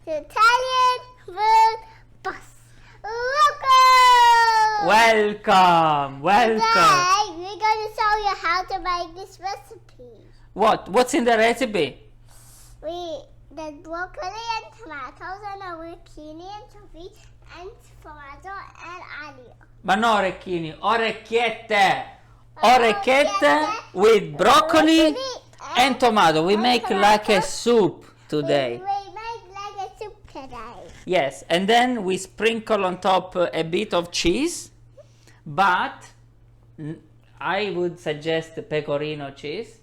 to Italian food bus. Welcome! Welcome! Today we're going to show you how to make this recipe. What's in the recipe? There's broccoli and tomatoes and orecchini and toffee and tomato and aglio. Ma no orecchini, orecchiette! Orecchiette with broccoli and tomato. We make like a soup today. We make like a soup today. Yes, and then we sprinkle on top a bit of cheese, but I would suggest pecorino cheese.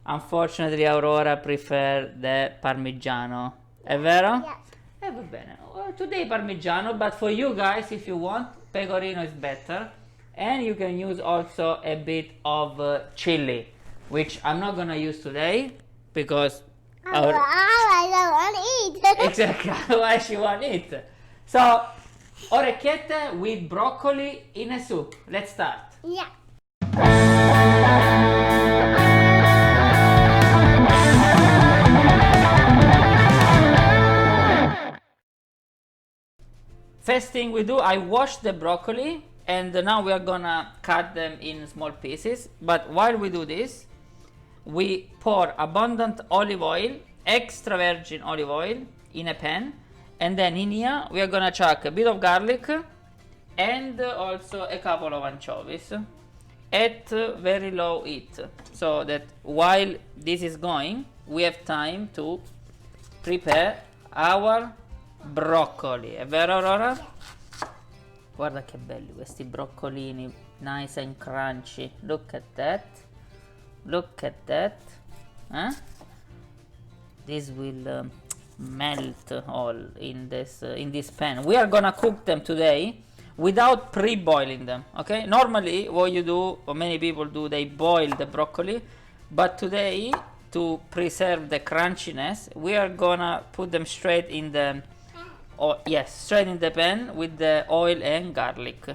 Unfortunately, Aurora prefer the parmigiano. È vero? Yes. Va bene. Today parmigiano, but for you guys, if you want, pecorino is better. And you can use also a bit of chili, which I'm not gonna use today because I don't want to eat. Exactly, otherwise she won't eat. So, orecchiette with broccoli in a soup. Let's start. Yeah. First thing we do, I wash the broccoli and now we are gonna cut them in small pieces. But while we do this, we pour abundant olive oil, extra virgin olive oil in a pan, and then in here we are gonna chuck a bit of garlic and also a couple of anchovies at very low heat, so that while this is going we have time to prepare our broccoli. È vero, Aurora? Guarda che belli questi broccolini, nice and crunchy. Look at that. Look at that. Huh? This will melt all in this pan. We are gonna cook them today without pre-boiling them. Okay? Normally, what you do, or many people do, they boil the broccoli. But today, to preserve the crunchiness, we are gonna put them straight in the straight in the pan with the oil and garlic.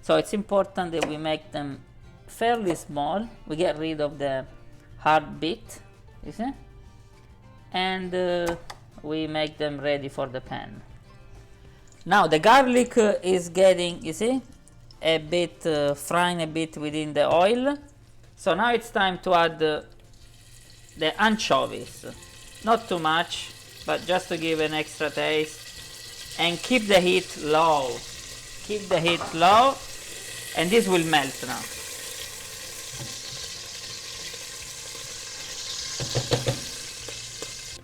So it's important that we make them fairly small. We get rid of the hard bit, you see, and we make them ready for the pan. Now the garlic is getting, you see, a bit frying a bit within the oil. So now it's time to add the anchovies. Not too much, but just to give an extra taste. And keep the heat low. Keep the heat low, and this will melt now.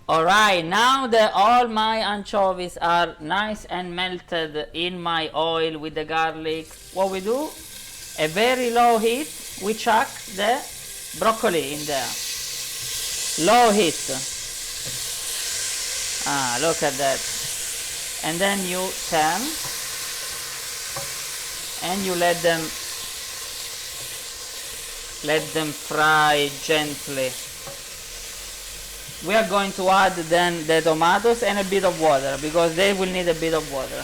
Alright, now that all my anchovies are nice and melted in my oil with the garlic, what we do, a very low heat, we chuck the broccoli in there. Low heat. Ah, look at that. And then you turn and you let them fry gently. We are going to add then the tomatoes and a bit of water because they will need a bit of water.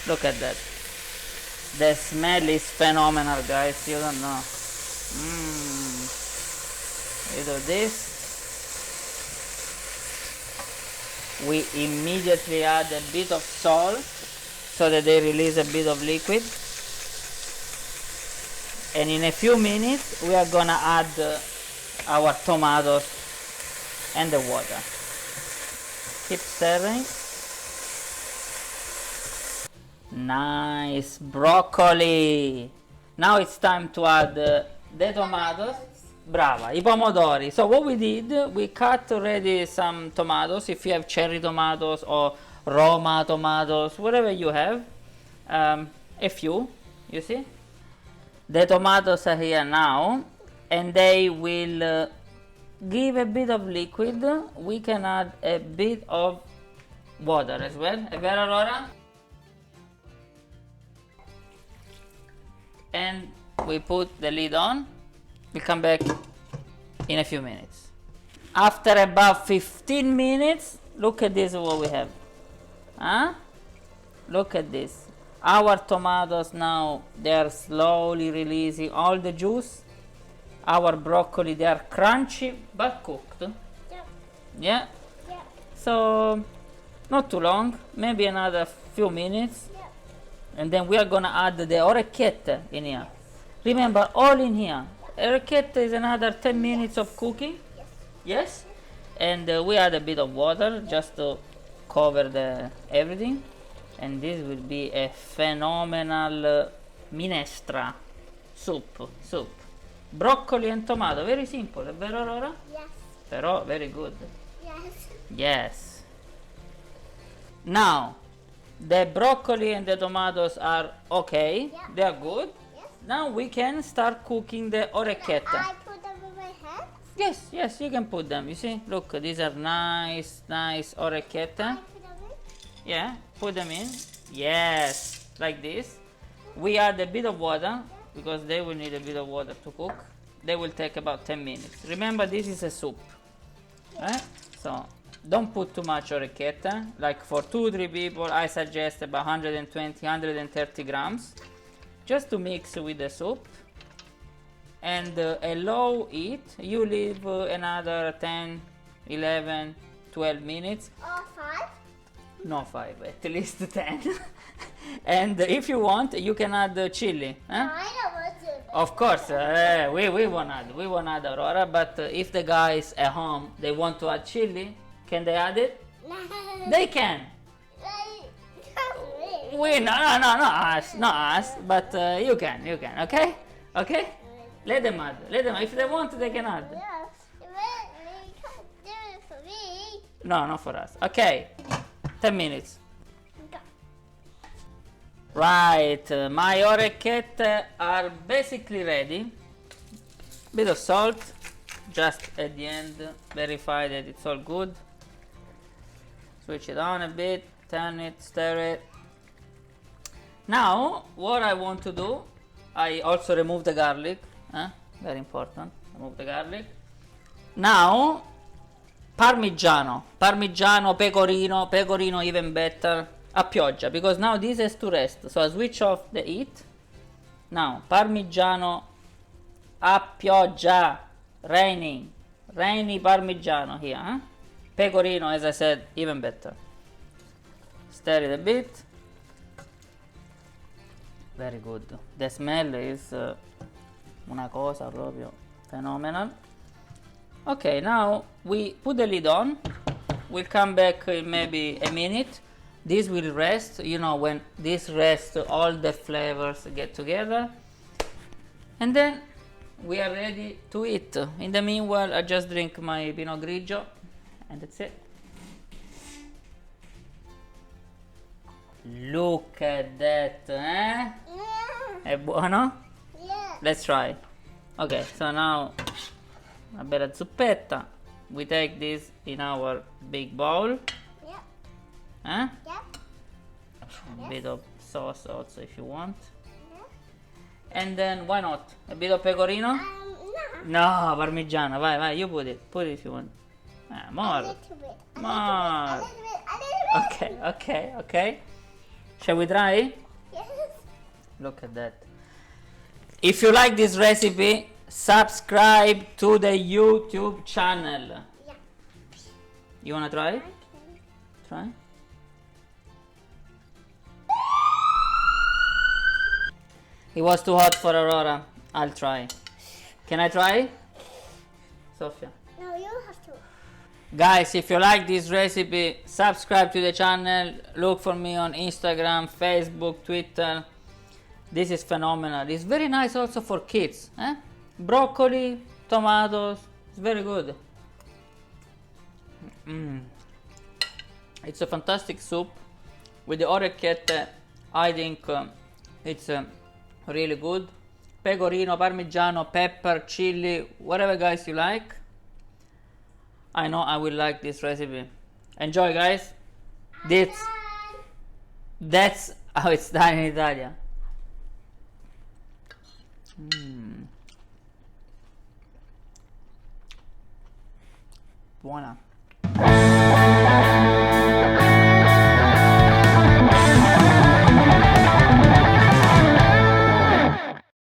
Look at that. The smell is phenomenal, guys. You don't know. We do this. We immediately add a bit of salt so that they release a bit of liquid. And in a few minutes we are gonna add our tomatoes and the water. Keep stirring. Nice broccoli. Now it's time to add the tomatoes. Brava, I pomodori. So what we did, we cut already some tomatoes. If you have cherry tomatoes or Roma tomatoes, whatever you have, a few, you see. The tomatoes are here now, and they will give a bit of liquid. We can add a bit of water as well. È vero, Aurora? And we put the lid on. We'll come back in a few minutes. After about 15 minutes, look at this, what we have. Huh? Look at this. Our tomatoes now, they are slowly releasing all the juice. Our broccoli, they are crunchy but cooked. Yep. Yeah? Yep. So not too long, maybe another few minutes, Yep. and then we are gonna add the orecchiette in here. Remember, all in here. Orecchiette is another 10 minutes of cooking. Yes. Yes, and we add a bit of water just to cover the everything, and this will be a phenomenal minestra soup. Broccoli and tomato, very simple, è vero Aurora? Yes. Però very good. Yes. Yes. Now, the broccoli and the tomatoes are okay. Yeah. They are good. Yes. Now we can start cooking the orecchiette. I put them in my hand. Yes, you can put them. You see, look, these are nice orecchiette. I put them in. Yeah, put them in. Yes, like this. We add a bit of water because they will need a bit of water to cook. They will take about 10 minutes. Remember, this is a soup. So don't put too much orecchiette. Like for 2-3 people, I suggest about 120-130 grams, just to mix with the soup. And a low heat, you leave another 10, 11, 12 minutes. Or 5. No, 5, at least 10. And if you want, you can add chili. I don't want to. Of course, we won't add Aurora, but if the guys at home, they want to add chili, can they add it? No. They can. Not us, but you can, okay? Okay? Let them add. If they want, they can add. Yeah. You can't do it for me. No, not for us. Okay, 10 minutes. Go. Right, my orecchiette are basically ready. Bit of salt, just at the end, verify that it's all good. Switch it on a bit, turn it, stir it. Now, what I want to do, I also remove the garlic. Very important, remove the garlic. Now, Parmigiano, pecorino even better, a pioggia, because now this has to rest. So I switch off the heat. Now, Parmigiano a pioggia, rainy Parmigiano here. Pecorino, as I said, even better. Stir it a bit. Very good. The smell is una cosa proprio phenomenal. Okay, now we put the lid on. We'll come back in maybe a minute. This will rest. You know, when this rests, all the flavors get together. And then we are ready to eat. In the meanwhile, I just drink my Pinot Grigio, and that's it. Look at that, eh? Yeah. È buono? Yeah. Let's try. Okay, so now una bella zuppetta. We take this in our big bowl. Yep. Eh? Yep. A bit of sauce also if you want. Yeah. And then why not? A bit of pecorino? No. No, parmigiano. Vai, you put it. Put it if you want. A More. little bit. A More. little bit. Okay. Shall we try? Yes. Look at that. If you like this recipe, subscribe to the YouTube channel. Yeah. You wanna try? Okay. Try. It was too hot for Aurora. I'll try. Can I try? Sofia. No, you have to. Guys, if you like this recipe, subscribe to the channel. Look for me on Instagram, Facebook, Twitter. This is phenomenal. It's very nice also for kids. Broccoli, tomatoes. It's very good. It's a fantastic soup. With the orecchiette, I think it's really good. Pecorino, parmigiano, pepper, chili, whatever guys you like. I know I will like this recipe. Enjoy guys. That's how it's done in Italia. Buona.